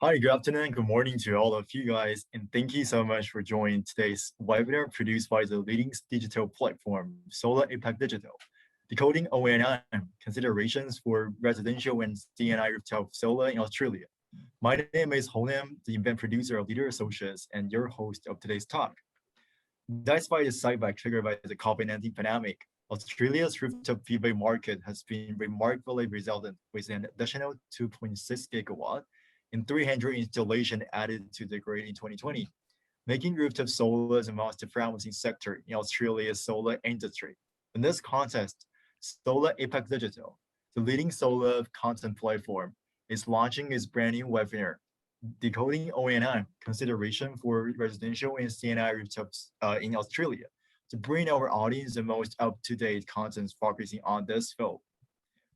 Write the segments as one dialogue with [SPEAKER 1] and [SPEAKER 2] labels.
[SPEAKER 1] Hi, good afternoon, good morning to all of you guys, and thank you so much for joining today's webinar produced by the leading digital platform, SolarAPAC Digital, Decoding 𝗖&𝗠 Considerations for Residential and C&I Rooftop Solar in Australia. My name is 𝗗𝗲𝗰, the event producer of Leader Associates and your host of today's talk. Despite the setback triggered by the COVID-19 pandemic, Australia's rooftop PV market has been remarkably resilient with an additional 2.6 gigawatts and 300 installations added to the grid in 2020, making rooftop solar the most promising sector in Australia's solar industry. In this context, SolarAPAC Digital, the leading solar content platform, is launching its brand new webinar, Decoding 𝗖&𝗠 Consideration for Residential and C&I Rooftops in Australia, to bring our audience the most up-to-date content focusing on this field.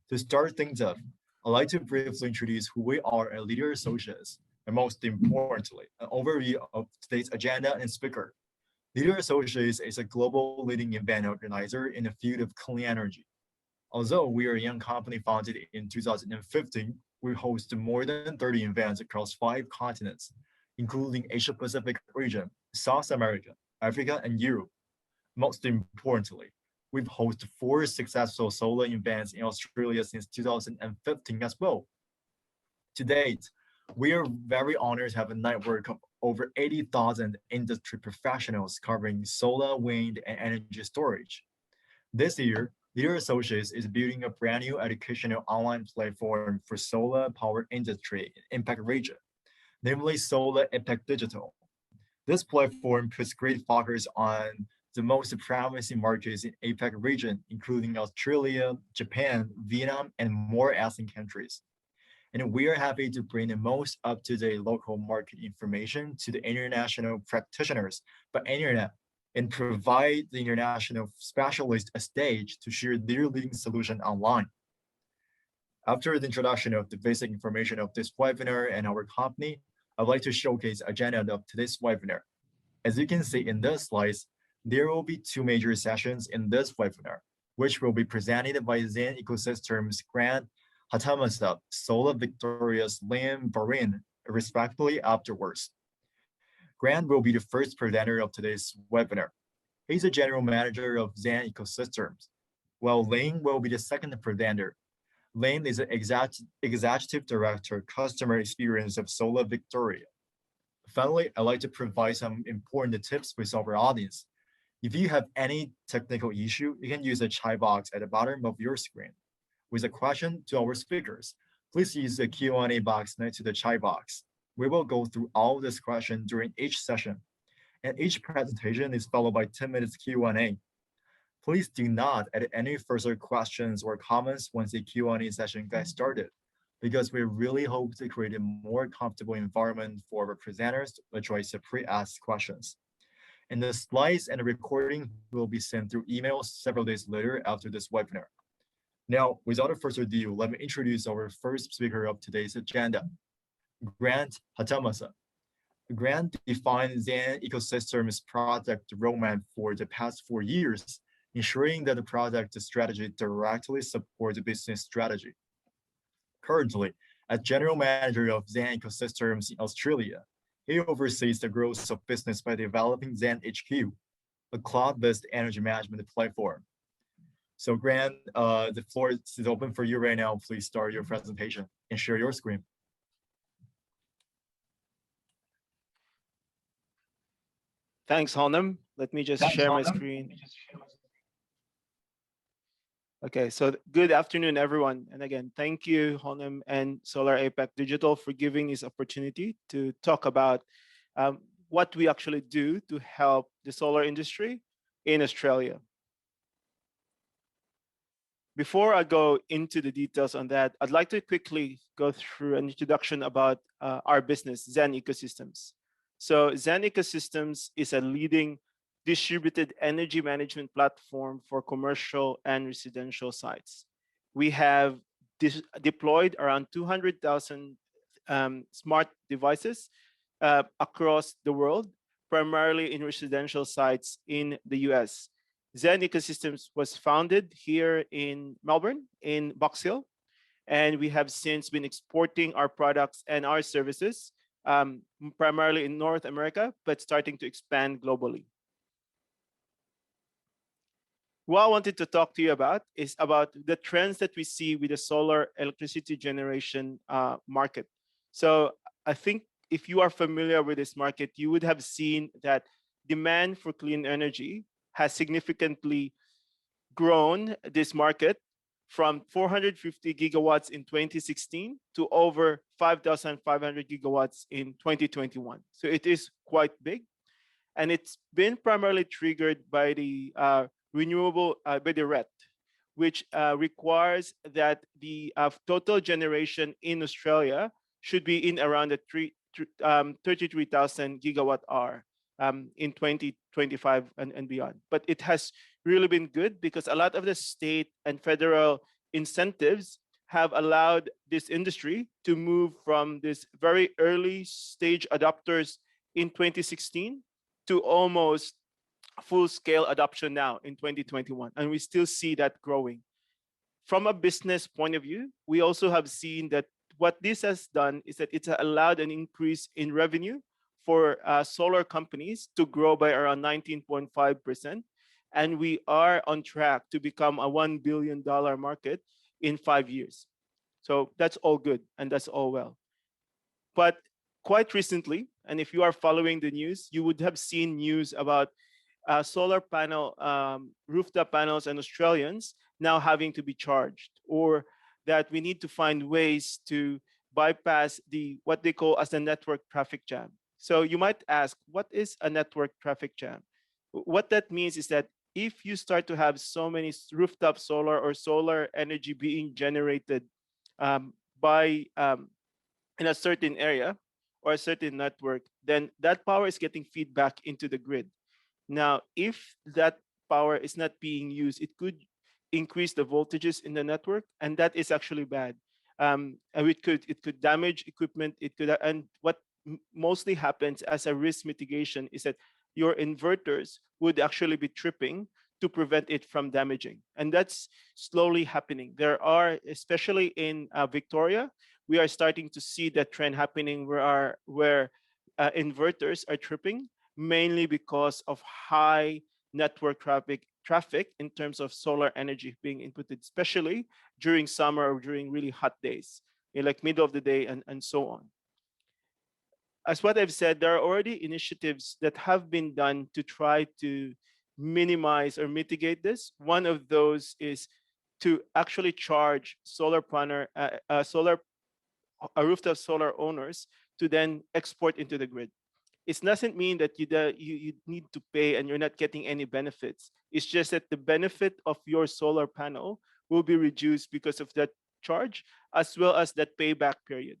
[SPEAKER 1] To start things off, I'd like to briefly introduce who we are at Leader Associates, and most importantly, an overview of today's agenda and speaker. Leader Associates is a global leading event organizer in the field of clean energy. Although we are a young company founded in 2015, we host more than 30 events across 5 continents, including Asia-Pacific region, South America, Africa, and Europe. Most importantly, we've hosted 4 successful solar events in Australia since 2015 as well. To date, we are very honored to have a network of over 80,000 industry professionals covering solar, wind, and energy storage. This year, Leader Associates is building a brand new educational online platform for solar power industry in impact region, namely SolarAPAC Digital. This platform puts great focus on the most promising markets in APAC region, including Australia, Japan, Vietnam, and more ASEAN countries. And we are happy to bring the most up-to-date local market information to the international practitioners by internet and provide the international specialists a stage to share their leading solution online. After the introduction of the basic information of this webinar and our company, I'd like to showcase the agenda of today's webinar. As you can see in this slides, there will be 2 major sessions in this webinar, which will be presented by Zen Ecosystems Grant Hatamosa, Solar Victoria's 𝗖&𝗜 respectively afterwards. Grant will be the first presenter of today's webinar. He's the general manager of Zen Ecosystems, while 𝗖 will be the second presenter. 𝗖 is the executive director, customer experience of Solar Victoria. Finally, I'd like to provide some important tips with our audience. If you have any technical issue, you can use the chat box at the bottom of your screen. With a question to our speakers, please use the Q&A box next to the chat box. We will go through all this question during each session, and each presentation is followed by 10 minutes Q&A. Please do not add any further questions or comments once the Q&A session gets started, because we really hope to create a more comfortable environment for our presenters to address the pre-asked questions. And the slides and the recording will be sent through email several days later after this webinar. Now, without further ado, let me introduce our first speaker of today's agenda, Grant Hatamosa. Grant defined Zen Ecosystems project roadmap for the past 4 years, ensuring that the project strategy directly supports the business strategy. Currently, as general manager of Zen Ecosystems in Australia, he oversees the growth of business by developing Zen HQ, a cloud-based energy management platform. So Grant, the floor is open for you right now. Please start your presentation and share your screen.
[SPEAKER 2] Thanks, 𝗗𝗲𝗰. Let me just share my screen. Okay, so good afternoon, everyone. And again, thank you, 𝗗𝗲𝗰 and SolarAPAC Digital for giving this opportunity to talk about what we actually do to help the solar industry in Australia. Before I go into the details on that, I'd like to quickly go through an introduction about our business, Zen Ecosystems. So Zen Ecosystems is a leading distributed energy management platform for commercial and residential sites. We have deployed around 200,000 smart devices across the world, primarily in residential sites in the US. Zen Ecosystems was founded here in Melbourne, in Box Hill, And we have since been exporting our products and our services, primarily in North America, but starting to expand globally. What I wanted to talk to you about is about the trends that we see with the solar electricity generation market. So I think if you are familiar with this market, you would have seen that demand for clean energy has significantly grown this market from 450 gigawatts in 2016 to over 5,500 gigawatts in 2021. So it is quite big. And it's been primarily triggered by the renewable, by the RET, which requires that the total generation in Australia should be in around the 33,000 gigawatt hour in 2025 and beyond. But it has really been good because a lot of the state and federal incentives have allowed this industry to move from this very early stage adopters in 2016 to almost full-scale adoption now in 2021. And we still see that growing. From a business point of view, we also have seen that what this has done is that it's allowed an increase in revenue for solar companies to grow by around 19.5%. And we are on track to become a $1 billion market in 5 years. So that's all good and that's all well. But quite recently, and if you are following the news, you would have seen news about solar panel, rooftop panels and Australians now having to be charged, or that we need to find ways to bypass what they call as the network traffic jam. So you might ask, what is a network traffic jam? What that means is that if you start to have so many rooftop solar or solar energy being generated in a certain area or a certain network, then that power is getting feedback into the grid. Now, if that power is not being used, it could increase the voltages in the network, and that is actually bad. And it could damage equipment. And what mostly happens as a risk mitigation is that your inverters would actually be tripping to prevent it from damaging, and that's slowly happening. There are, especially in Victoria, we are starting to see that trend happening where inverters are tripping, mainly because of high network traffic in terms of solar energy being inputted, especially during summer or during really hot days, like middle of the day and so on. As what I've said, there are already initiatives that have been done to try to minimize or mitigate this. One of those is to actually charge rooftop solar owners to then export into the grid. It doesn't mean that you need to pay and you're not getting any benefits. It's just that the benefit of your solar panel will be reduced because of that charge, as well as that payback period.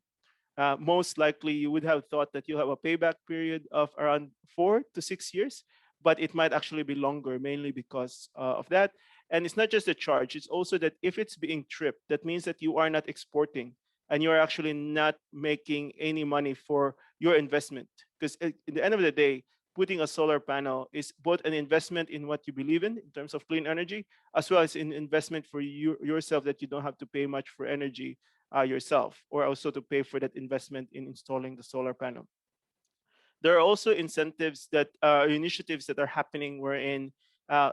[SPEAKER 2] Most likely, you would have thought that you'll have a payback period of around 4 to 6 years, but it might actually be longer, mainly because of that. And it's not just the charge, it's also that if it's being tripped, that means that you are not exporting and you're actually not making any money for your investment. Because at the end of the day, putting a solar panel is both an investment in what you believe in terms of clean energy, as well as an investment for yourself, that you don't have to pay much for energy yourself, or also to pay for that investment in installing the solar panel. There are also initiatives that are happening wherein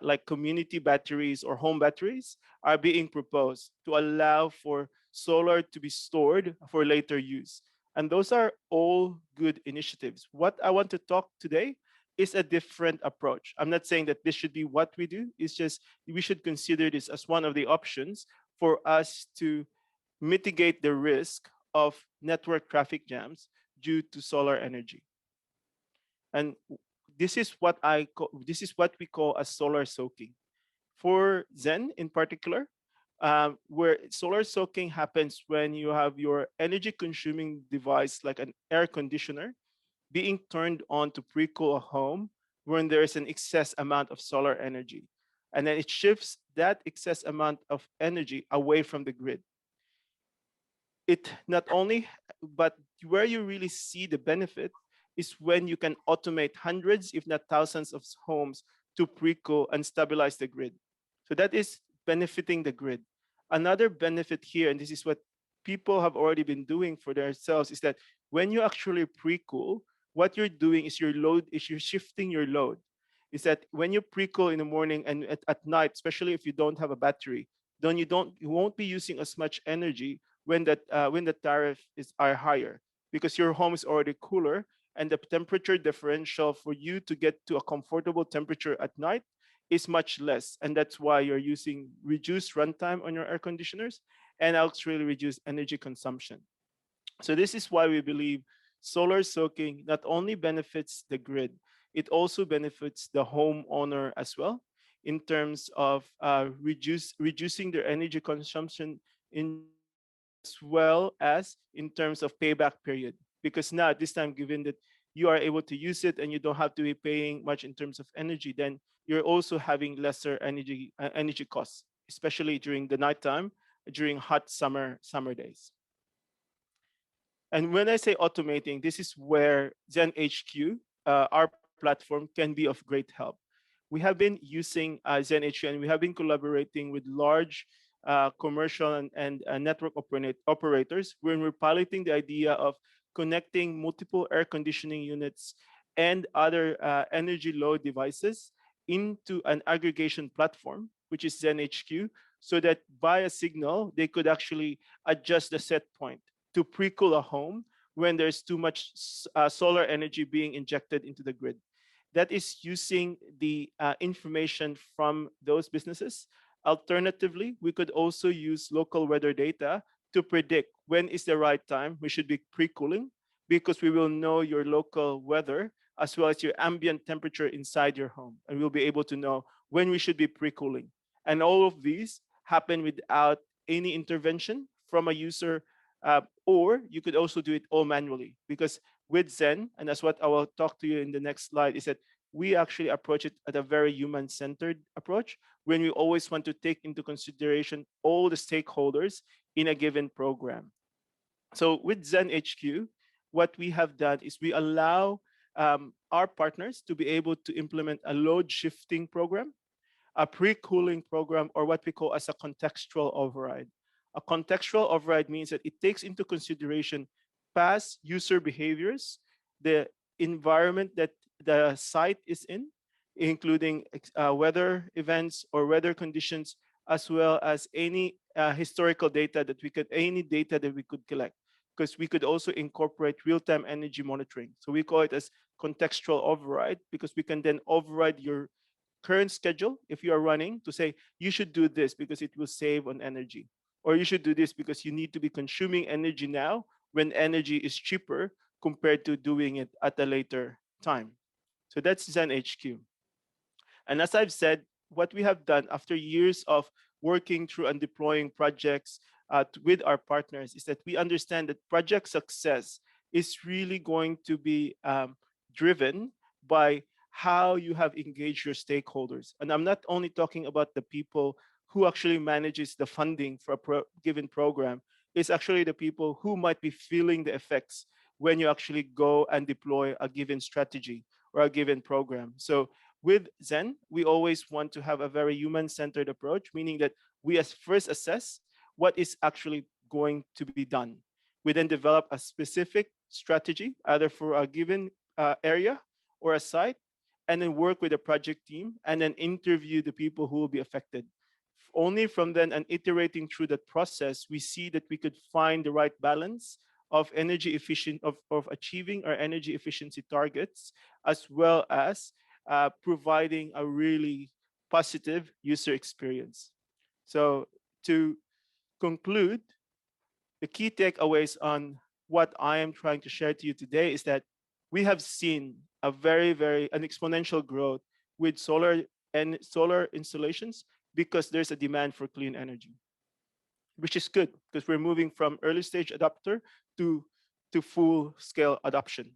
[SPEAKER 2] like community batteries or home batteries are being proposed to allow for solar to be stored for later use. And those are all good initiatives. What I want to talk today is a different approach. I'm not saying that this should be what we do. It's just we should consider this as one of the options for us to mitigate the risk of network traffic jams due to solar energy. And this is what we call a solar soaking. For Zen in particular, where solar soaking happens when you have your energy consuming device like an air conditioner being turned on to pre-cool a home when there is an excess amount of solar energy. And then it shifts that excess amount of energy away from the grid. It not only, but where you really see the benefit is when you can automate hundreds, if not thousands of homes to pre-cool and stabilize the grid. So that is benefiting the grid. Another benefit here, and this is what people have already been doing for themselves is that when you actually pre-cool, what you're doing is you're shifting your load. Is that when you pre-cool in the morning and at night, especially if you don't have a battery, then you won't be using as much energy when the tariff are higher, because your home is already cooler, and the temperature differential for you to get to a comfortable temperature at night is much less. And that's why you're using reduced runtime on your air conditioners and actually reduce energy consumption. So this is why we believe solar soaking not only benefits the grid, it also benefits the homeowner as well in terms of reducing their energy consumption in as well as in terms of payback period. Because now at this time, given that you are able to use it and you don't have to be paying much in terms of energy, then you're also having lesser energy costs, especially during the nighttime, during hot summer days. And when I say automating, this is where Zen HQ, our platform, can be of great help. We have been using Zen HQ, and we have been collaborating with large commercial and network operators when we're piloting the idea of connecting multiple air conditioning units and other energy load devices into an aggregation platform, which is Zen HQ, so that via signal, they could actually adjust the set point to pre-cool a home when there's too much solar energy being injected into the grid. That is using the information from those businesses. Alternatively, we could also use local weather data to predict when is the right time we should be pre-cooling, because we will know your local weather as well as your ambient temperature inside your home. And we'll be able to know when we should be pre-cooling. And all of these happen without any intervention from a user, or you could also do it all manually, because with Zen, and that's what I will talk to you in the next slide, is that we actually approach it at a very human-centered approach, when we always want to take into consideration all the stakeholders in a given program. So with Zen HQ, what we have done is we allow our partners to be able to implement a load shifting program, a pre-cooling program, or what we call as a contextual override. A contextual override means that it takes into consideration past user behaviors, the environment that the site is in, including weather events or weather conditions, as well as any historical data that we could collect, because we could also incorporate real-time energy monitoring. So we call it as contextual override, because we can then override your current schedule if you are running to say, you should do this because it will save on energy, or you should do this because you need to be consuming energy now when energy is cheaper compared to doing it at a later time. So that's Zen HQ. And as I've said, what we have done after years of working through and deploying projects with our partners is that we understand that project success is really going to be driven by how you have engaged your stakeholders. And I'm not only talking about the people who actually manages the funding for a given program, it's actually the people who might be feeling the effects when you actually go and deploy a given strategy or a given program. So with Zen, we always want to have a very human-centered approach, meaning that we first assess what is actually going to be done. We then develop a specific strategy, either for a given area or a site, and then work with the project team and then interview the people who will be affected. Only from then and iterating through that process, we see that we could find the right balance of of achieving our energy efficiency targets, as well as providing a really positive user experience. So to conclude, the key takeaways on what I am trying to share to you today is that we have seen an exponential growth with solar installations, because there's a demand for clean energy, which is good because we're moving from early stage adopter to full scale adoption.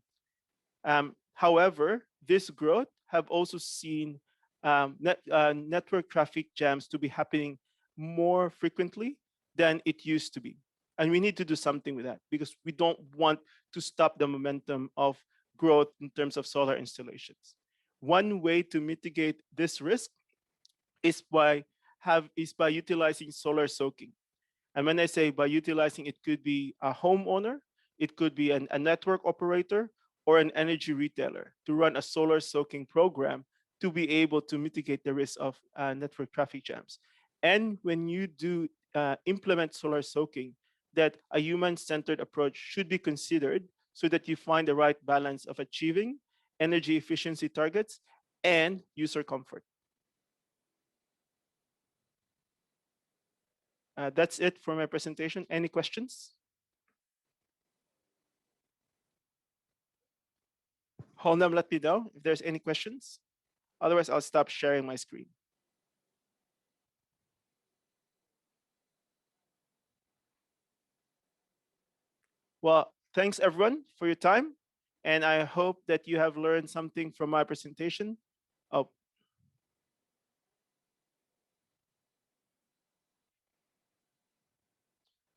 [SPEAKER 2] However, this growth have also seen network traffic jams to be happening more frequently than it used to be. And we need to do something with that, because we don't want to stop the momentum of growth in terms of solar installations. One way to mitigate this risk is by utilizing solar soaking. And when I say by utilizing, it could be a homeowner, it could be a network operator, or an energy retailer to run a solar soaking program to be able to mitigate the risk of network traffic jams. And when you do implement solar soaking, that a human-centered approach should be considered so that you find the right balance of achieving energy efficiency targets and user comfort. That's it for my presentation. Any questions? Honam, let me know if there's any questions. Otherwise, I'll stop sharing my screen. Well, thanks everyone for your time. And I hope that you have learned something from my presentation. Oh.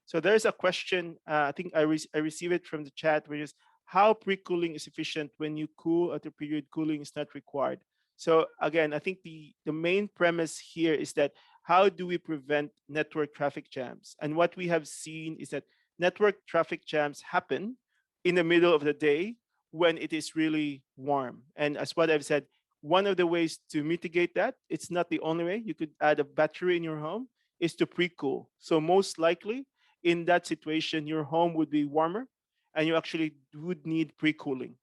[SPEAKER 2] So there's a question, I think I received it from the chat, which is how pre-cooling is efficient when you cool at a period cooling is not required. So again, I think the main premise here is that how do we prevent network traffic jams? And what we have seen is that network traffic jams happen in the middle of the day when it is really warm. And as what I've said, one of the ways to mitigate that, it's not the only way, you could add a battery in your home, is to pre-cool. So most likely in that situation, your home would be warmer and you actually would need pre-cooling.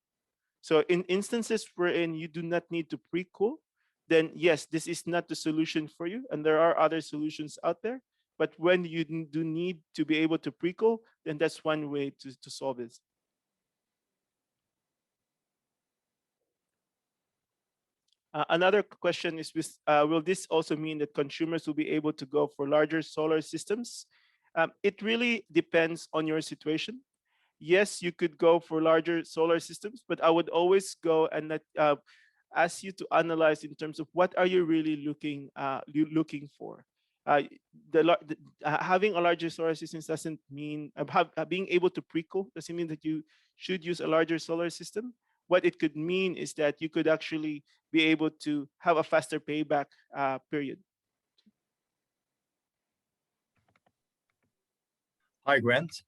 [SPEAKER 2] So in instances wherein you do not need to pre-cool, then yes, this is not the solution for you. And there are other solutions out there. But when you do need to be able to pre-cool, then that's one way to solve this. Another question is, will this also mean that consumers will be able to go for larger solar systems? It really depends on your situation. Yes, you could go for larger solar systems, but I would always go and ask you to analyze in terms of what are you really looking for. Having a larger solar system doesn't mean being able to pre-cool doesn't mean that you should use a larger solar system. What it could mean is that you could actually be able to have a faster payback period.
[SPEAKER 1] Hi, Grant.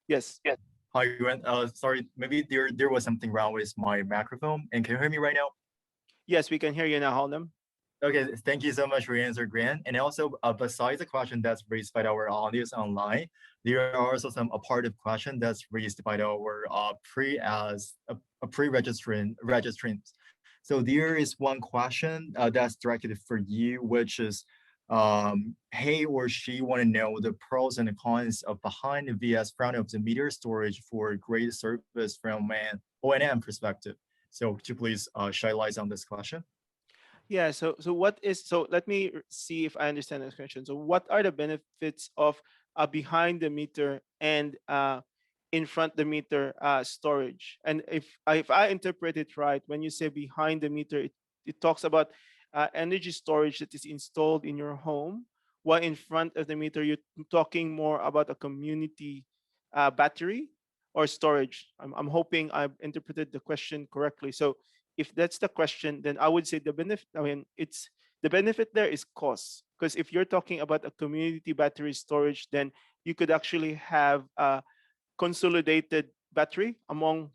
[SPEAKER 2] Yes.
[SPEAKER 3] Yes.
[SPEAKER 1] Hi, Grant. Sorry, maybe there was something wrong with my microphone. And can you hear me right now?
[SPEAKER 2] Yes, we can hear you now, Holnam.
[SPEAKER 1] Okay, thank you so much for your answer, Grant. And also, besides the question that's raised by our audience online, there are also some part-of question that's raised by our pre-registrants. So there is one question that's directed for you, which is, he or she want to know the pros and the cons of behind vs front of the meter storage for great service from an O&M perspective. So could you please shed light on this question?
[SPEAKER 2] Yeah, so let me see if I understand this question. So what are the benefits of behind the meter and in front the meter storage? And if I interpret it right, when you say behind the meter, it talks about energy storage that is installed in your home, while in front of the meter, you're talking more about a community battery or storage. I'm hoping I've interpreted the question correctly. So if that's the question, then I would say the benefit, the benefit there is cost. Because if you're talking about a community battery storage, then you could actually have a consolidated battery among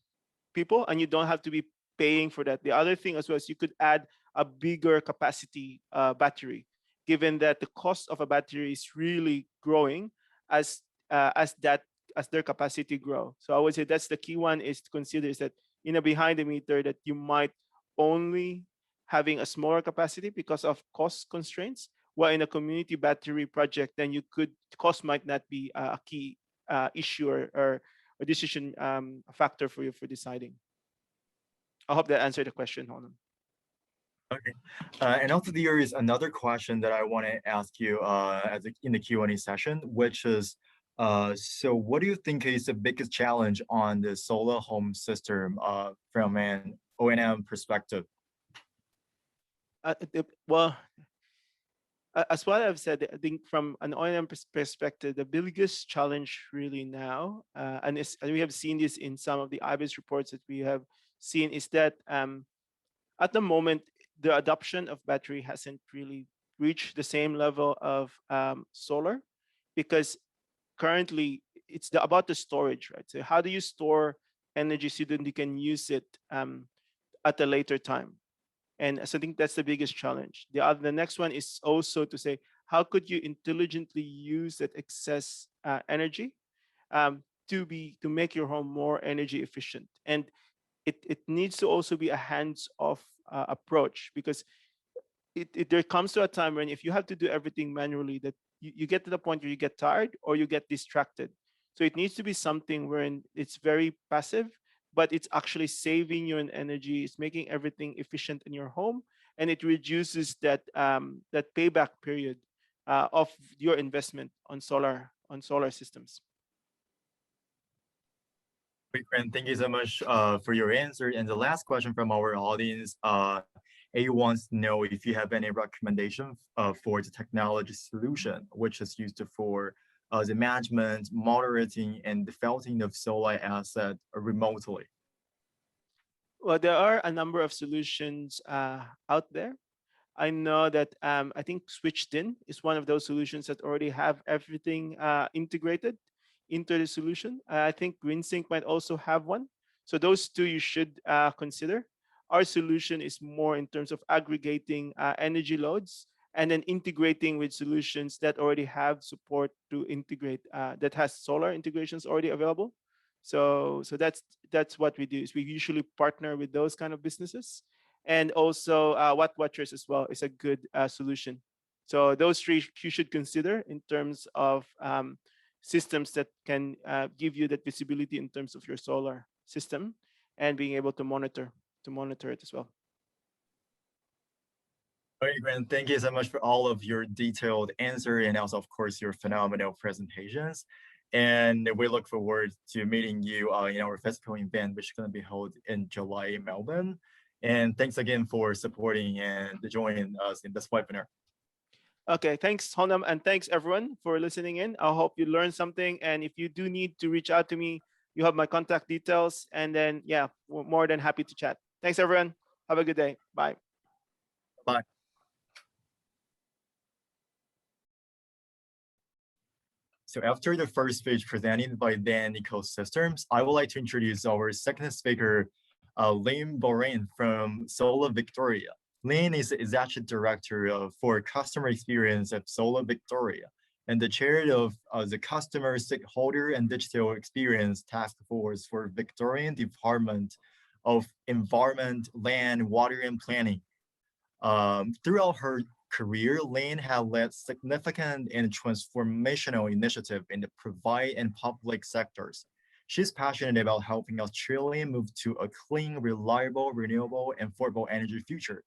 [SPEAKER 2] people and you don't have to be paying for that. The other thing as well is you could add a bigger capacity battery, given that the cost of a battery is really growing as their capacity grow. So I would say that's the key one is to consider is that in a behind the meter that you might only having a smaller capacity because of cost constraints, while in a community battery project, then cost might not be a key issue or a decision factor for you for deciding. I hope that answered the question, Honam.
[SPEAKER 1] Okay, and also there is another question that I want to ask you in the Q&A session, which is, so what do you think is the biggest challenge on the solar home system from an O&M perspective?
[SPEAKER 2] Well, as what I've said, I think from an O&M perspective, the biggest challenge really now, and we have seen this in some of the IBIS reports that we have seen, is that at the moment, the adoption of battery hasn't really reached the same level of solar, because currently it's about the storage, right? So how do you store energy so that you can use it at a later time? And so I think that's the biggest challenge. The next one is also to say, how could you intelligently use that excess energy to make your home more energy efficient? And it needs to also be a hands-off approach, because there comes to a time when if you have to do everything manually, that you get to the point where you get tired or you get distracted. So it needs to be something wherein it's very passive, but it's actually saving you an energy, it's making everything efficient in your home, and it reduces that that payback period of your investment on solar systems.
[SPEAKER 1] Great, thank you so much for your answer. And the last question from our audience, A wants to know if you have any recommendation for the technology solution, which is used for the management, monitoring, and defaulting of solar asset remotely.
[SPEAKER 2] Well, there are a number of solutions out there. I know that I think SwitchDin is one of those solutions that already have everything integrated into the solution. I think GreenSync might also have one. So those two you should consider. Our solution is more in terms of aggregating energy loads and then integrating with solutions that already have support to integrate, that has solar integrations already available. So that's what we do, is we usually partner with those kind of businesses. And also Wattwatchers as well is a good solution. So those three you should consider in terms of systems that can give you that visibility in terms of your solar system and being able to monitor it as well.
[SPEAKER 1] All right, Grant, thank you so much for all of your detailed answer and also, of course, your phenomenal presentations. And we look forward to meeting you in our physical event, which is going to be held in July in Melbourne. And thanks again for supporting and joining us in this webinar.
[SPEAKER 2] Okay, thanks, Honam, and thanks everyone for listening in. I hope you learned something. And if you do need to reach out to me, you have my contact details. And then, yeah, we're more than happy to chat. Thanks, everyone. Have a good day. Bye.
[SPEAKER 1] Bye. So after the first speech presented by Zen Ecosystems, I would like to introduce our second speaker, Bowring from Solar Victoria. Lynn is the Executive Director for Customer Experience at Solar Victoria and the Chair of the Customer Stakeholder and Digital Experience Task Force for Victorian Department of Environment, Land, Water, and Planning. Throughout her career, Lynn has led significant and transformational initiatives in the private and public sectors. She's passionate about helping Australia move to a clean, reliable, renewable, and affordable energy future.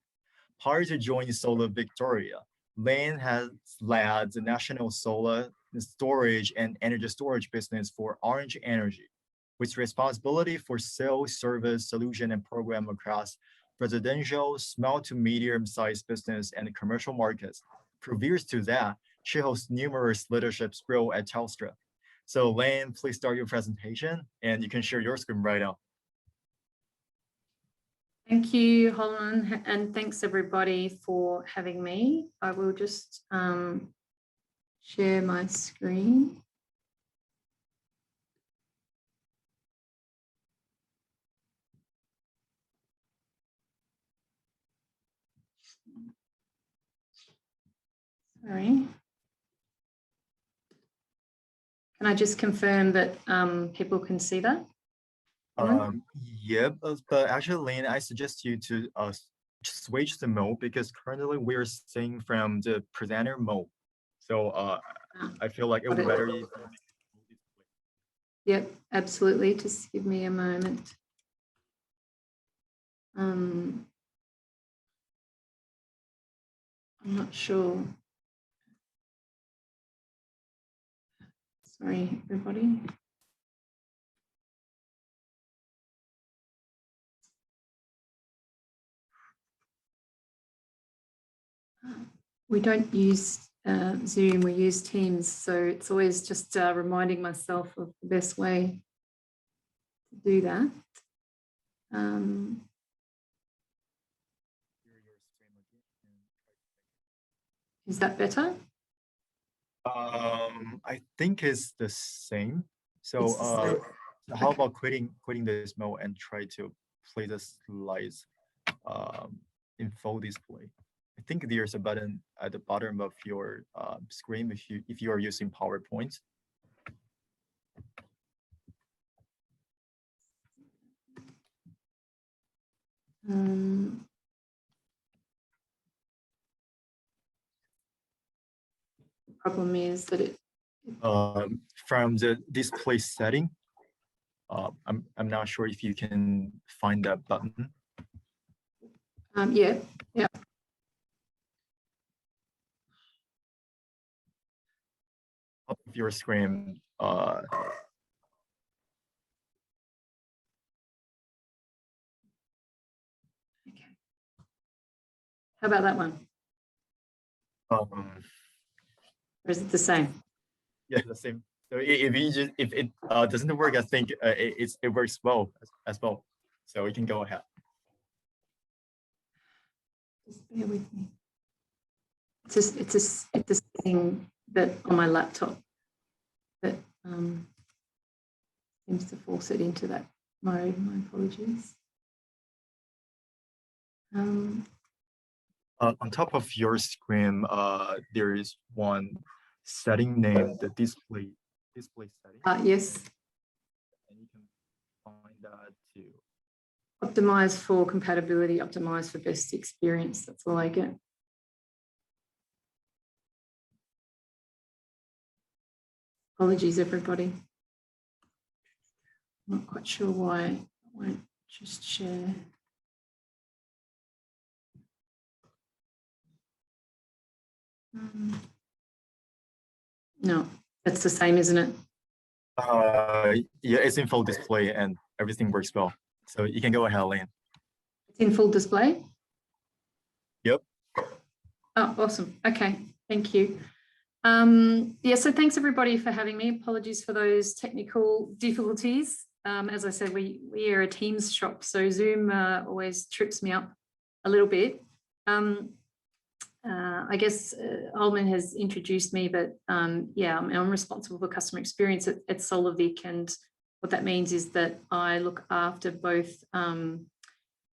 [SPEAKER 1] Prior to joining Solar Victoria, Lynn has led the national solar storage and energy storage business for Orange Energy, with responsibility for sales, service, solution, and program across residential, small to medium-sized business, and commercial markets. Previous to that, she holds numerous leadership roles at Telstra. So Lynn, please start your presentation, and you can share your screen right now.
[SPEAKER 3] Thank you, Holland, and thanks everybody for having me. I will just share my screen. Sorry. Can I just confirm that people can see that?
[SPEAKER 1] Yep, but actually, Lynn, I suggest you to switch the mode because currently we're seeing from the presenter mode. So I feel like it would be better if.
[SPEAKER 3] Yep, absolutely. Just give me a moment. I'm not sure. Sorry, everybody. We don't use Zoom, we use Teams. So it's always just reminding myself of the best way to do that. Is that better?
[SPEAKER 1] I think it's the same. So
[SPEAKER 3] It's the same.
[SPEAKER 1] how about quitting this mode and try to play the slides in full display? I think there's a button at the bottom of your screen if you are using PowerPoint.
[SPEAKER 3] The problem is that it
[SPEAKER 1] from the display setting, I'm not sure if you can find that button.
[SPEAKER 3] yeah.
[SPEAKER 1] Top of your screen.
[SPEAKER 3] Okay. How about that one? Or is it the same?
[SPEAKER 1] Yeah, the same. So if it doesn't work, I think it works well as well. So we can go ahead.
[SPEAKER 3] Just bear with me. It's a setting that on my laptop that seems to force it into that mode. My apologies.
[SPEAKER 1] On top of your screen, there is one setting named the display setting.
[SPEAKER 3] Yes.
[SPEAKER 1] And you can find that too.
[SPEAKER 3] Optimize for compatibility, optimize for best experience. That's all I get. Apologies, everybody. I'm not quite sure why I won't just share. No, that's the same, isn't it?
[SPEAKER 1] Yeah, it's in full display and everything works well. So you can go ahead, Lane.
[SPEAKER 3] It's in full display?
[SPEAKER 1] Yep.
[SPEAKER 3] Oh, awesome. Okay, thank you. Yeah, so thanks everybody for having me. Apologies for those technical difficulties. As I said, we are a Teams shop, so Zoom always trips me up a little bit. I guess Ulman has introduced me, but yeah, I'm responsible for customer experience at SolarAPAC, and what that means is that I look after both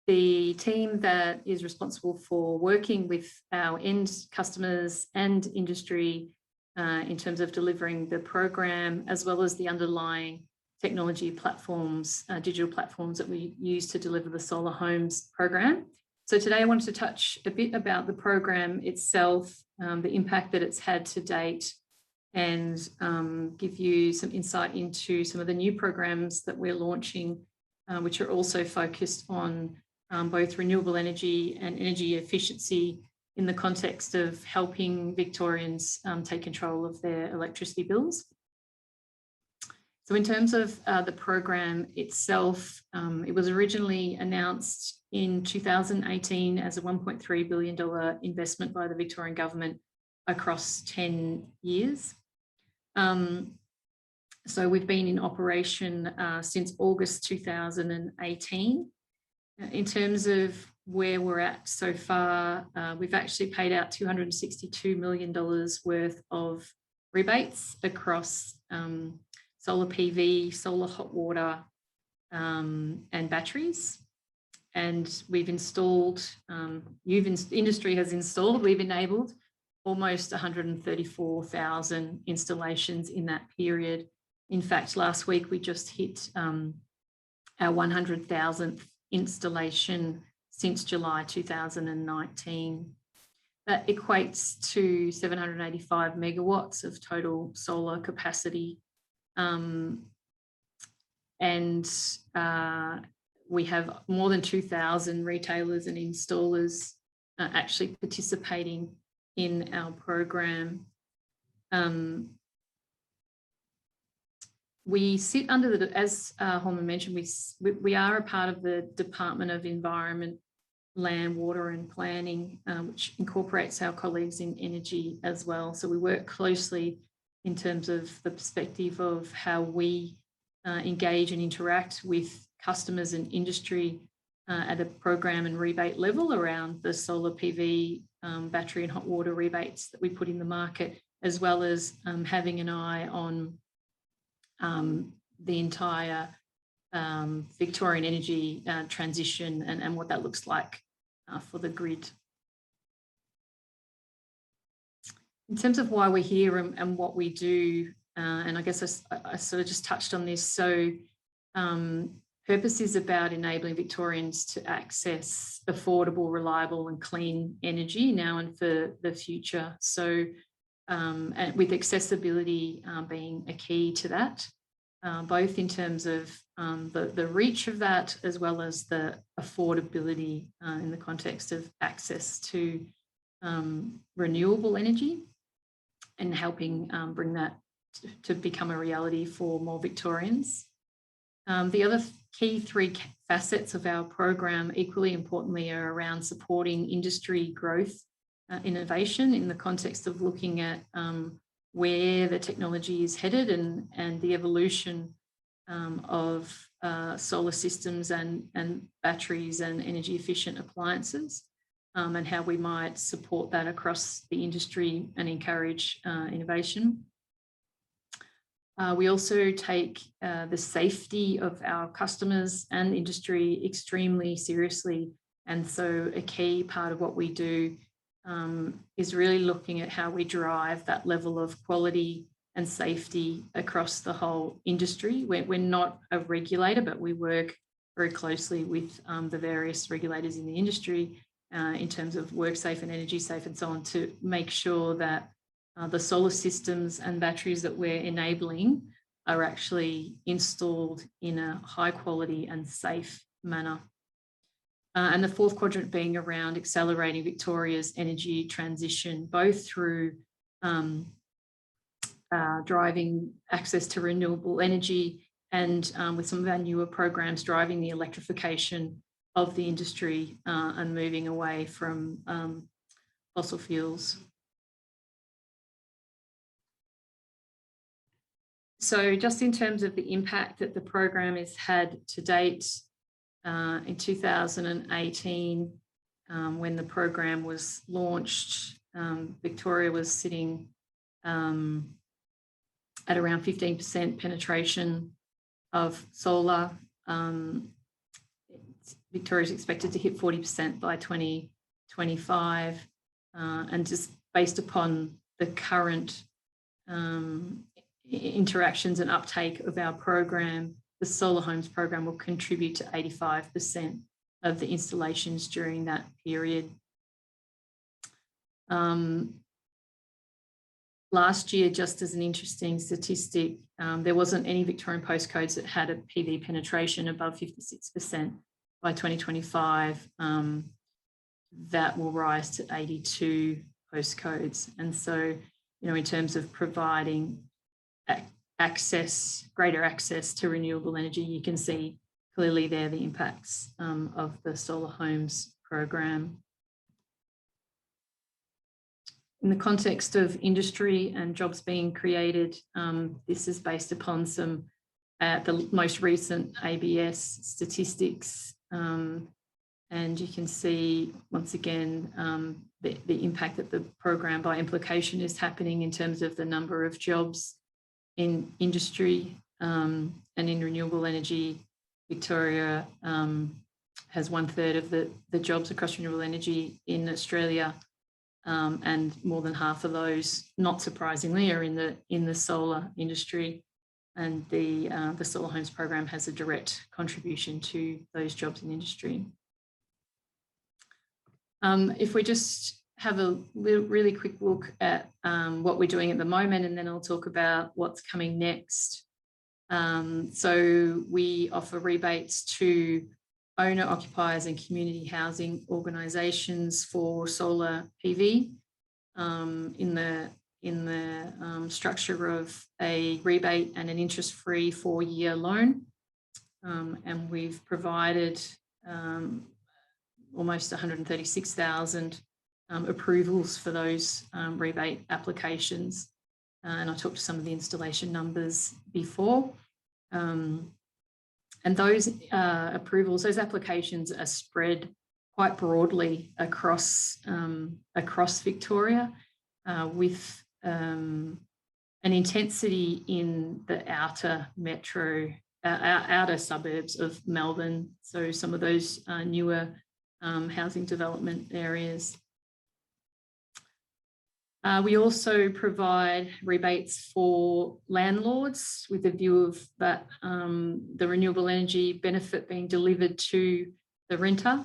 [SPEAKER 3] the team that is responsible for working with our end customers and industry in terms of delivering the program, as well as the underlying technology platforms, digital platforms that we use to deliver the Solar Homes program. So today I wanted to touch a bit about the program itself, the impact that it's had to date, and give you some insight into some of the new programs that we're launching, which are also focused on both renewable energy and energy efficiency in the context of helping Victorians take control of their electricity bills. So in terms of the program itself, it was originally announced in 2018 as a $1.3 billion investment by the Victorian government across 10 years. So we've been in operation since August 2018. In terms of where we're at so far, we've actually paid out $262 million worth of rebates across solar PV, solar hot water, and batteries. And we've installed, industry has installed, we've enabled almost 134,000 installations in that period. In fact, last week we just hit our 100,000th installation since July 2019. That equates to 785 megawatts of total solar capacity. We have more than 2,000 retailers and installers actually participating in our program. We sit under the, as Holman mentioned, we are a part of the Department of Environment, Land, Water and Planning, which incorporates our colleagues in energy as well. So we work closely in terms of the perspective of how we engage and interact with customers and industry at a program and rebate level around the solar PV, battery and hot water rebates that we put in the market, as well as having an eye on the entire Victorian energy transition and what that looks like for the grid. In terms of why we're here and what we do, and I guess I sort of just touched on this. So purpose is about enabling Victorians to access affordable, reliable and clean energy now and for the future. So and with accessibility being a key to that, both in terms of the reach of that as well as the affordability in the context of access to renewable energy and helping bring that to become a reality for more Victorians. The other key three facets of our program, equally importantly, are around supporting industry growth, innovation in the context of looking at where the technology is headed and the evolution of solar systems and batteries and energy efficient appliances, and how we might support that across the industry and encourage innovation. We also take the safety of our customers and industry extremely seriously. And so a key part of what we do is really looking at how we drive that level of quality and safety across the whole industry. We're not a regulator, but we work very closely with the various regulators in the industry in terms of work safe and energy safe and so on, to make sure that the solar systems and batteries that we're enabling are actually installed in a high quality and safe manner. And the fourth quadrant being around accelerating Victoria's energy transition, both through driving access to renewable energy and with some of our newer programs driving the electrification of the industry and moving away from fossil fuels. So just in terms of the impact that the program has had to date, in 2018, when the program was launched, Victoria was sitting at around 15% penetration of solar. Victoria is expected to hit 40% by 2025. And just based upon the current interactions and uptake of our program, the Solar Homes program will contribute to 85% of the installations during that period. Last year, just as an interesting statistic, there wasn't any Victorian postcodes that had a PV penetration above 56%. By 2025, that will rise to 82 postcodes. And so, you know, in terms of providing access, greater access to renewable energy, you can see clearly there the impacts of the Solar Homes program. In the context of industry and jobs being created, this is based upon some the most recent ABS statistics, and you can see once again the impact that the program by implication is happening in terms of the number of jobs in industry and in renewable energy. Victoria has 1/3 of the jobs across renewable energy in Australia, and more than half of those, not surprisingly, are in the solar industry. And the Solar Homes program has a direct contribution to those jobs in industry. If we just have a really quick look at what we're doing at the moment, and then I'll talk about what's coming next. So we offer rebates to owner, occupiers and community housing organisations for solar PV in the structure of a rebate and an interest-free 4-year loan. And we've provided almost 136,000 approvals for those rebate applications. And I talked to some of the installation numbers before. And those approvals, those applications are spread quite broadly across Victoria, with an intensity in the outer outer suburbs of Melbourne. So some of those newer housing development areas. We also provide rebates for landlords with a view of that the renewable energy benefit being delivered to the renter,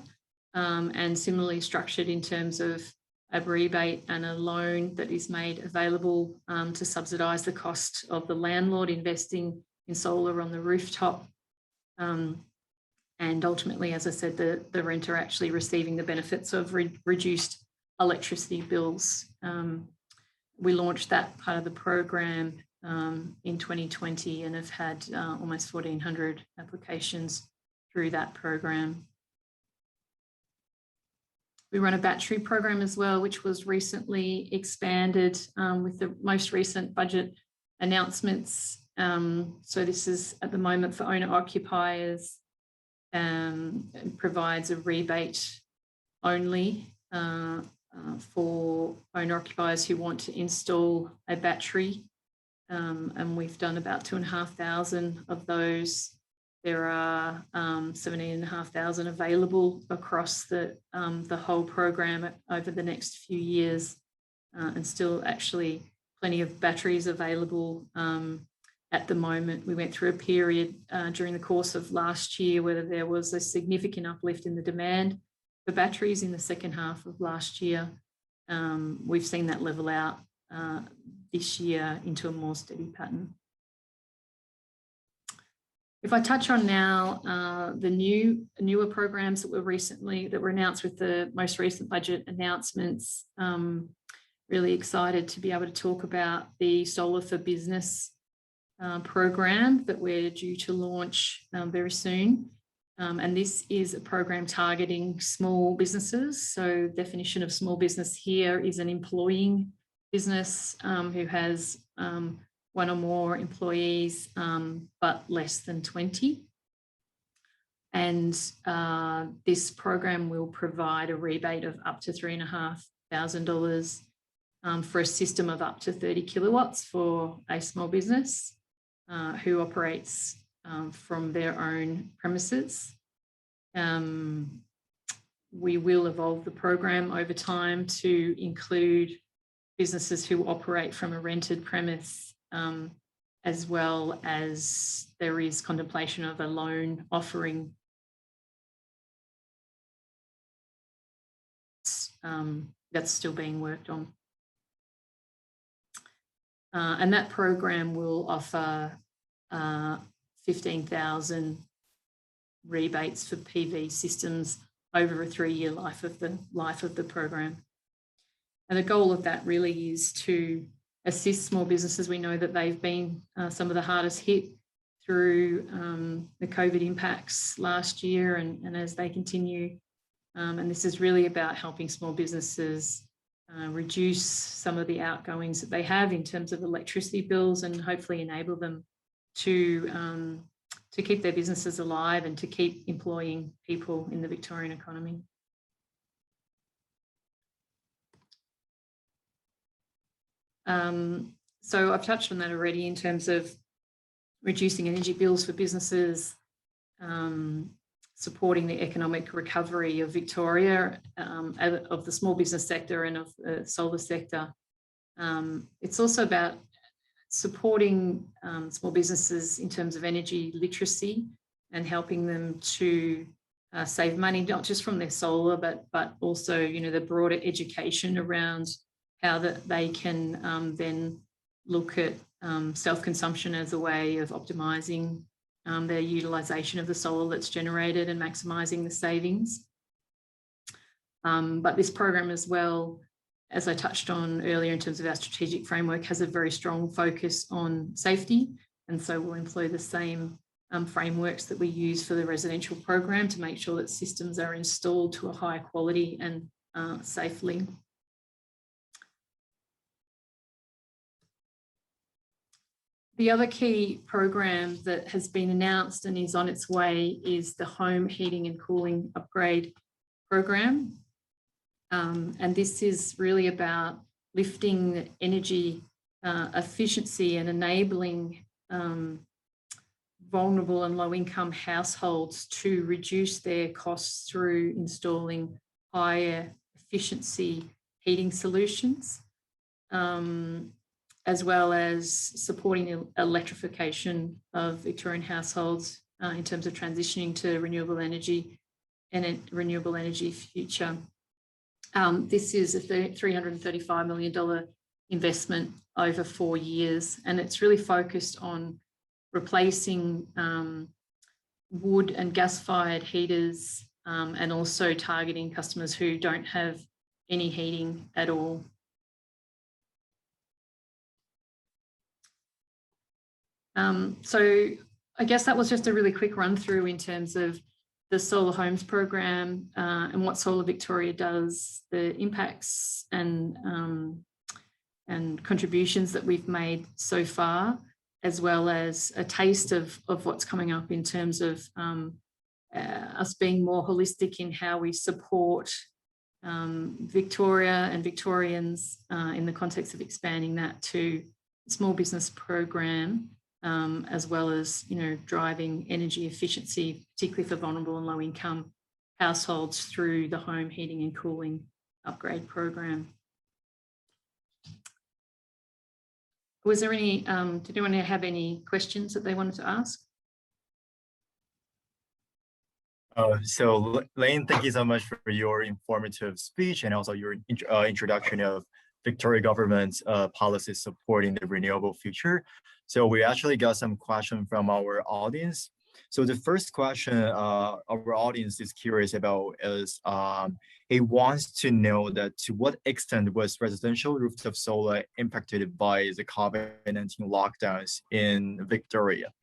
[SPEAKER 3] and similarly structured in terms of a rebate and a loan that is made available to subsidise the cost of the landlord investing in solar on the rooftop. And ultimately, as I said, the renter actually receiving the benefits of reduced electricity bills. We launched that part of the program in 2020 and have had almost 1,400 applications through that program. We run a battery program as well, which was recently expanded with the most recent budget announcements. So this is at the moment for owner-occupiers, and provides a rebate only for owner-occupiers who want to install a battery. And we've done about 2,500 of those. There are 17,500 available across the whole program over the next few years, and still actually plenty of batteries available at the moment. We went through a period during the course of last year where there was a significant uplift in the demand for batteries in the second half of last year. We've seen that level out this year into a more steady pattern. If I touch on now the newer programs that were announced with the most recent budget announcements, really excited to be able to talk about the Solar for Business program that we're due to launch very soon. And this is a program targeting small businesses. So definition of small business here is an employing business who has one or more employees, but less than 20. And this program will provide a rebate of up to $3,500 for a system of up to 30 kilowatts for a small business who operates from their own premises. We will evolve the program over time to include businesses who operate from a rented premise, as well as there is contemplation of a loan offering that's still being worked on. And that program will offer 15,000 rebates for PV systems over a 3-year life of the program. And the goal of that really is to assist small businesses. We know that they've been some of the hardest hit through the COVID impacts last year, and as they continue. And this is really about helping small businesses reduce some of the outgoings that they have in terms of electricity bills, and hopefully enable them to keep their businesses alive and to keep employing people in the Victorian economy. So I've touched on that already in terms of reducing energy bills for businesses, supporting the economic recovery of Victoria, of the small business sector and of the solar sector. It's also about supporting small businesses in terms of energy literacy and helping them to save money, not just from their solar, but also, you know, the broader education around how that they can then look at self-consumption as a way of optimising their utilisation of the solar that's generated and maximising the savings. But this program as well, as I touched on earlier in terms of our strategic framework, has a very strong focus on safety. And so we'll employ the same frameworks that we use for the residential program to make sure that systems are installed to a high quality and safely. The other key program that has been announced and is on its way is the Home Heating and Cooling Upgrade Program. And this is really about lifting the energy efficiency and enabling vulnerable and low-income households to reduce their costs through installing higher efficiency heating solutions, as well as supporting electrification of Victorian households in terms of transitioning to renewable energy and a renewable energy future. This is a $335 million investment over 4 years, and it's really focused on replacing wood and gas-fired heaters and also targeting customers who don't have any heating at all. So I guess that was just a really quick run through in terms of the Solar Homes program and what Solar Victoria does, the impacts and contributions that we've made so far, as well as a taste of what's coming up in terms of us being more holistic in how we support Victoria and Victorians in the context of expanding that to small business program, as well as, driving energy efficiency, particularly for vulnerable and low income households through the home heating and cooling upgrade program. Was there any, did anyone have any questions that they wanted to ask?
[SPEAKER 1] So Lane, thank you so much for your informative speech and also your introduction of Victoria government's policies supporting the renewable future. So we actually got some questions from our audience. So the first question our audience is curious about is, it wants to know that to what extent was residential rooftop solar impacted by the COVID-19 lockdowns in Victoria?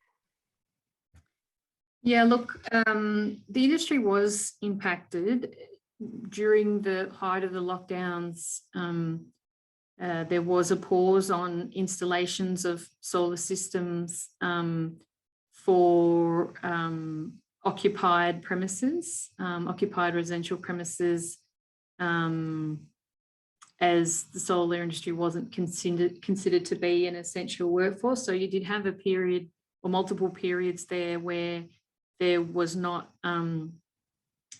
[SPEAKER 3] Yeah, look, the industry was impacted during the height of the lockdowns. There was a pause on installations of solar systems for occupied premises, occupied residential premises, as the solar industry wasn't considered to be an essential workforce. So you did have a period or multiple periods there where there was not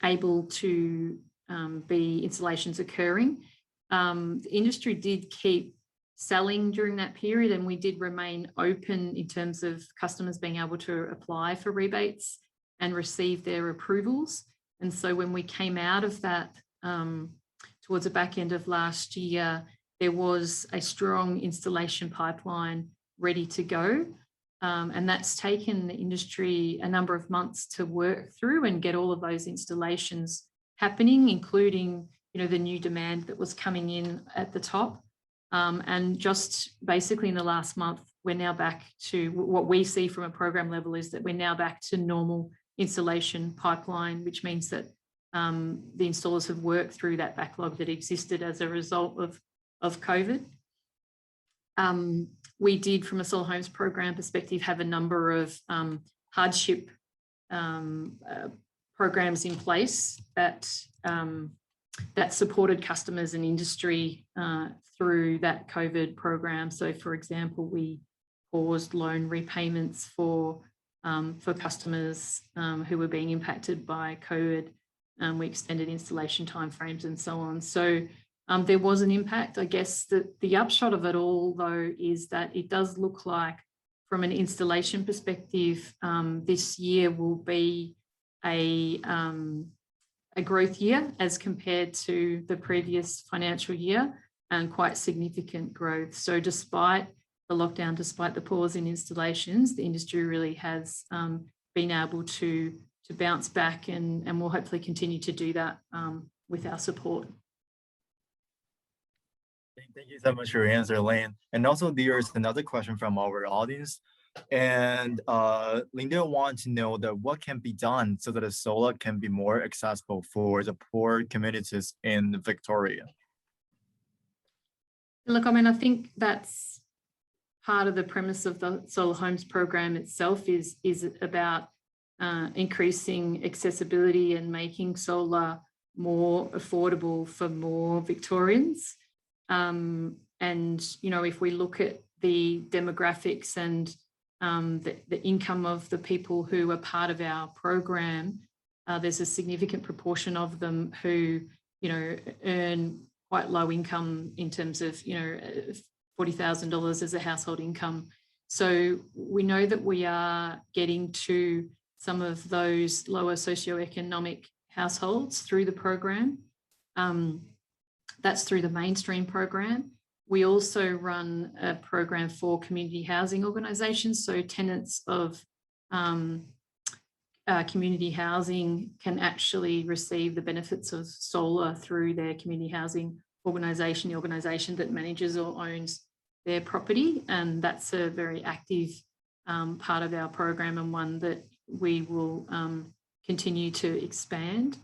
[SPEAKER 3] able to be installations occurring. The industry did keep selling during that period, and we did remain open in terms of customers being able to apply for rebates and receive their approvals. And so when we came out of that towards the back end of last year, there was a strong installation pipeline ready to go. And that's taken the industry a number of months to work through and get all of those installations happening, including, the new demand that was coming in at the top. And just basically in the last month, we're now back to what we see from a program level is that we're now back to normal installation pipeline, which means that the installers have worked through that backlog that existed as a result of COVID. We did, from a Solar Homes program perspective, have a number of hardship programs in place that supported customers and industry through that COVID program. So, for example, we paused loan repayments for customers who were being impacted by COVID. We extended installation timeframes and so on. So there was an impact. I guess the upshot of it all, though, is that it does look like, from an installation perspective, this year will be a growth year as compared to the previous financial year, and quite significant growth. So despite the lockdown, despite the pause in installations, the industry really has been able to bounce back, and will hopefully continue to do that with our support.
[SPEAKER 1] Thank you so much for your answer, Lane. And also there's another question from our audience. And Linda wants to know that what can be done so that a solar can be more accessible for the poor communities in Victoria?
[SPEAKER 3] Look, I mean, I think that's part of the premise of the Solar Homes program itself is about increasing accessibility and making solar more affordable for more Victorians. And, if we look at the demographics and the income of the people who are part of our program, there's a significant proportion of them who, earn quite low income in terms of, $40,000 as a household income. So we know that we are getting to some of those lower socioeconomic households through the program. That's through the mainstream program. We also run a program for community housing organisations. So tenants of community housing can actually receive the benefits of solar through their community housing organisation, the organisation that manages or owns their property. And that's a very active part of our program, and one that we will continue to expand.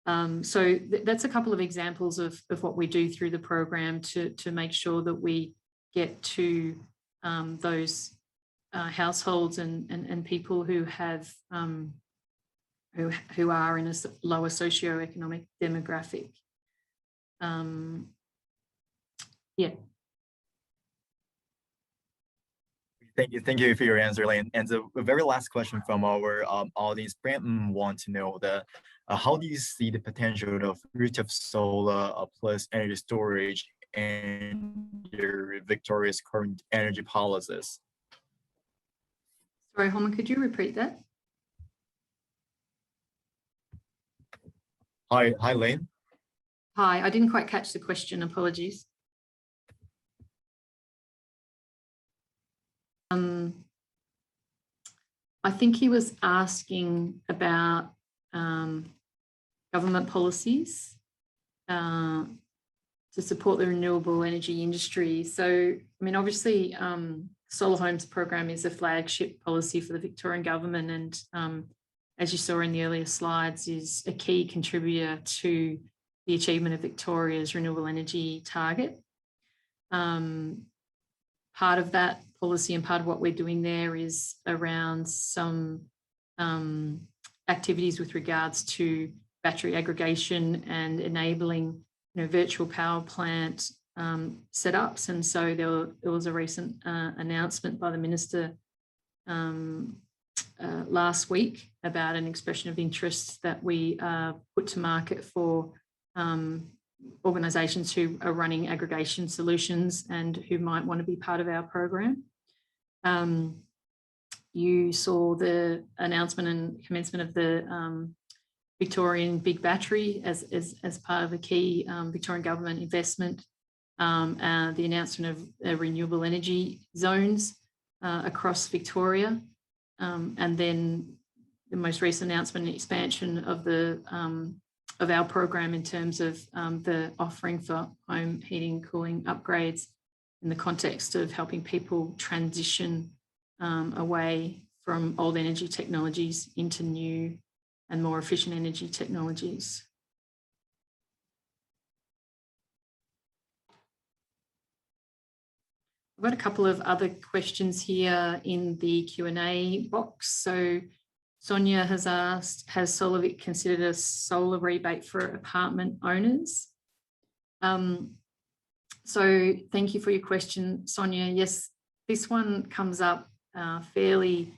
[SPEAKER 3] So that's a couple of examples of what we do through the program to make sure that we get to those households and people who have who are in a lower socioeconomic demographic. Yeah.
[SPEAKER 1] Thank you for your answer, Lane. And the very last question from our audience, Brandon wants to know that how do you see the potential of rooftop solar plus energy storage and your Victoria's current energy policies?
[SPEAKER 3] Sorry, Homer, could you repeat that?
[SPEAKER 1] Hi, Lane.
[SPEAKER 3] Hi, I didn't quite catch the question. Apologies. I think he was asking about government policies to support the renewable energy industry. So, I mean, obviously, Solar Homes program is a flagship policy for the Victorian government, and as you saw in the earlier slides, is a key contributor to the achievement of Victoria's renewable energy target. Part of that policy and part of what we're doing there is around some activities with regards to battery aggregation and enabling, virtual power plant setups. And so there was a recent announcement by the Minister last week about an expression of interest that we put to market for organisations who are running aggregation solutions and who might want to be part of our program. You saw the announcement and commencement of the Victorian big battery as part of a key Victorian government investment, the announcement of renewable energy zones across Victoria, and then the most recent announcement and expansion of the of our program in terms of the offering for home heating, cooling upgrades in the context of helping people transition away from old energy technologies into new and more efficient energy technologies. I've got a couple of other questions here in the Q&A box. So Sonia has asked, has SolarVic considered a solar rebate for apartment owners? So thank you for your question, Sonia. Yes, this one comes up fairly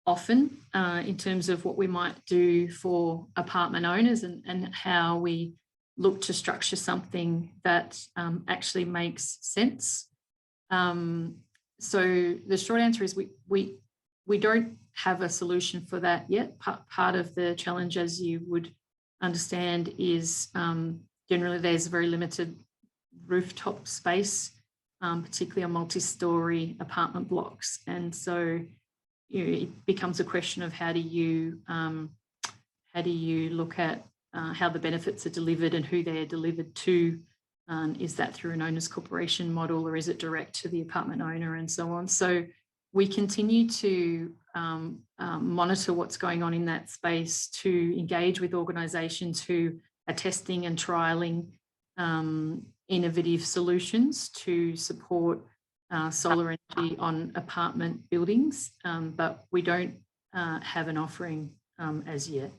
[SPEAKER 3] often in terms of what we might do for apartment owners and how we look to structure something that actually makes sense. So the short answer is we don't have a solution for that yet. Part of the challenge, as you would understand, is generally there's very limited rooftop space, particularly on multi-storey apartment blocks. And so it becomes a question of how do you look at how the benefits are delivered and who they're delivered to. Is that through an owner's corporation model, or is it direct to the apartment owner, and so on? So we continue to monitor what's going on in that space, to engage with organisations who are testing and trialling innovative solutions to support solar energy on apartment buildings, but we don't have an offering as yet.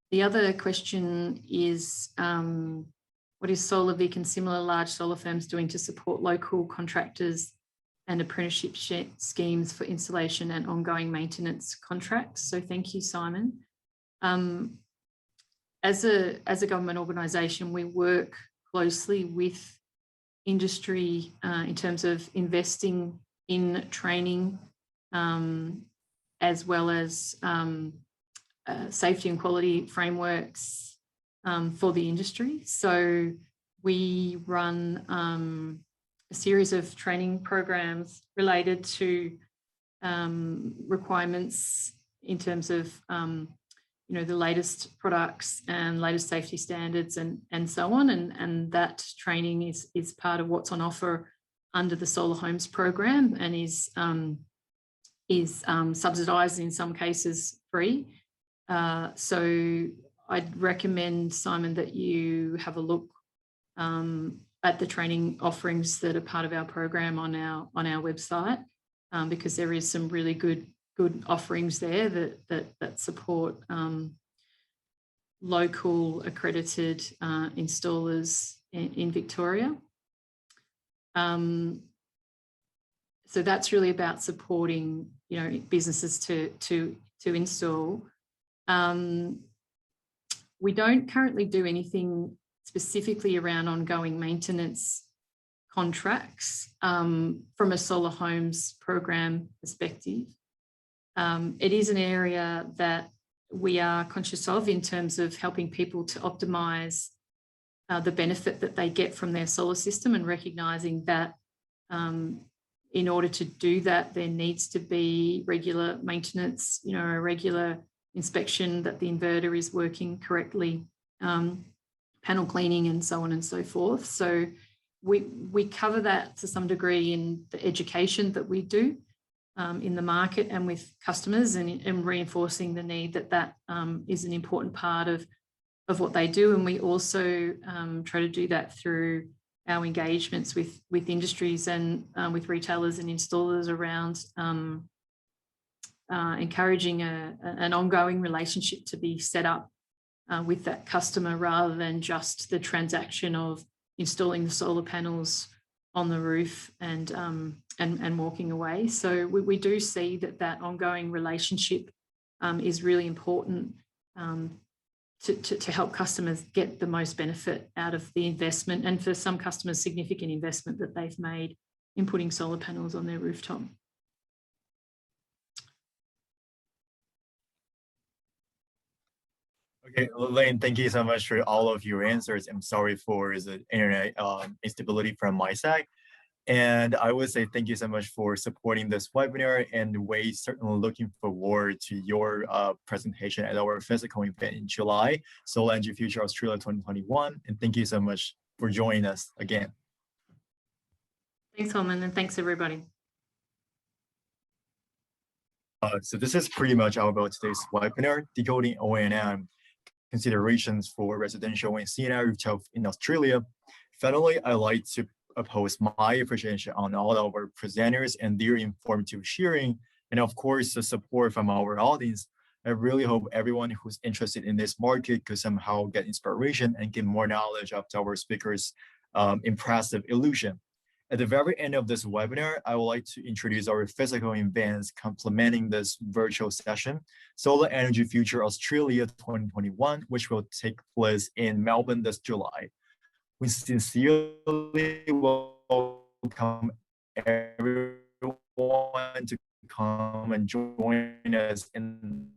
[SPEAKER 3] The other question is, what what is SolarVic and similar large solar firms doing to support local contractors and apprenticeship schemes for installation and ongoing maintenance contracts. So thank you, Simon. As a government organisation, we work closely with industry in terms of investing in training, as well as safety and quality frameworks for the industry. So we run a series of training programs related to requirements in terms of the latest products and latest safety standards and so on, and that training is part of what's on offer under the Solar Homes program and is subsidised, in some cases free. So I'd recommend, Simon, that you have a look at the training offerings that are part of our program on our website, because there is some really good offerings there that support local accredited installers in Victoria. So that's really about supporting businesses to install. We don't currently do anything specifically around ongoing maintenance contracts from a Solar Homes program perspective. It is an area that we are conscious of in terms of helping people to optimise the benefit that they get from their solar system, and recognising that in order to do that, there needs to be regular maintenance, a regular inspection that the inverter is working correctly, panel cleaning and so on and so forth. So we cover that to some degree in the education that we do in the market and with customers, and reinforcing the need that is an important part of what they do. And we also try to do that through our engagements with industries and with retailers and installers around encouraging an ongoing relationship to be set up with that customer, rather than just the transaction of installing the solar panels on the roof and walking away. So we do see that ongoing relationship is really important to help customers get the most benefit out of the investment, and for some customers, significant investment that they've made in putting solar panels on their rooftop.
[SPEAKER 1] Okay, Elaine, thank you so much for all of your answers. I'm sorry for the internet instability from my side. And I would say thank you so much for supporting this webinar, and we're certainly looking forward to your presentation at our physical event in July, Solar Energy Future Australia 2021. And thank you so much for joining us again.
[SPEAKER 3] Thanks, Holman, and thanks everybody.
[SPEAKER 1] So this is pretty much all about today's webinar, Decoding O&M Considerations for Residential and C&I Rooftop in Australia. Finally, I'd like to oppose my appreciation on all of our presenters and their informative sharing, and of course the support from our audience. I really hope everyone who's interested in this market could somehow get inspiration and get more knowledge of our speakers' impressive illusion. At the very end of this webinar, I would like to introduce our physical events complementing this virtual session, Solar Energy Future Australia 2021, which will take place in Melbourne this July. We sincerely welcome everyone to come and join us in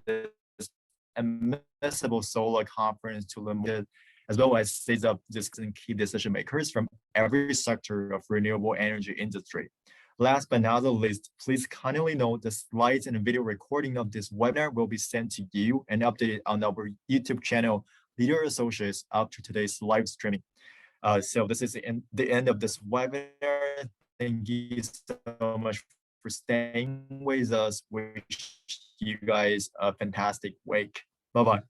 [SPEAKER 1] this admissible solar conference to learn, as well as seize up discussing key decision makers from every sector of renewable energy industry. Last but not the least, please kindly note the slides and video recording of this webinar will be sent to you and updated on our YouTube channel, Leader Associates, after today's live streaming. So this is the end of this webinar. Thank you so much for staying with us. Wish you guys a fantastic week. Bye-bye.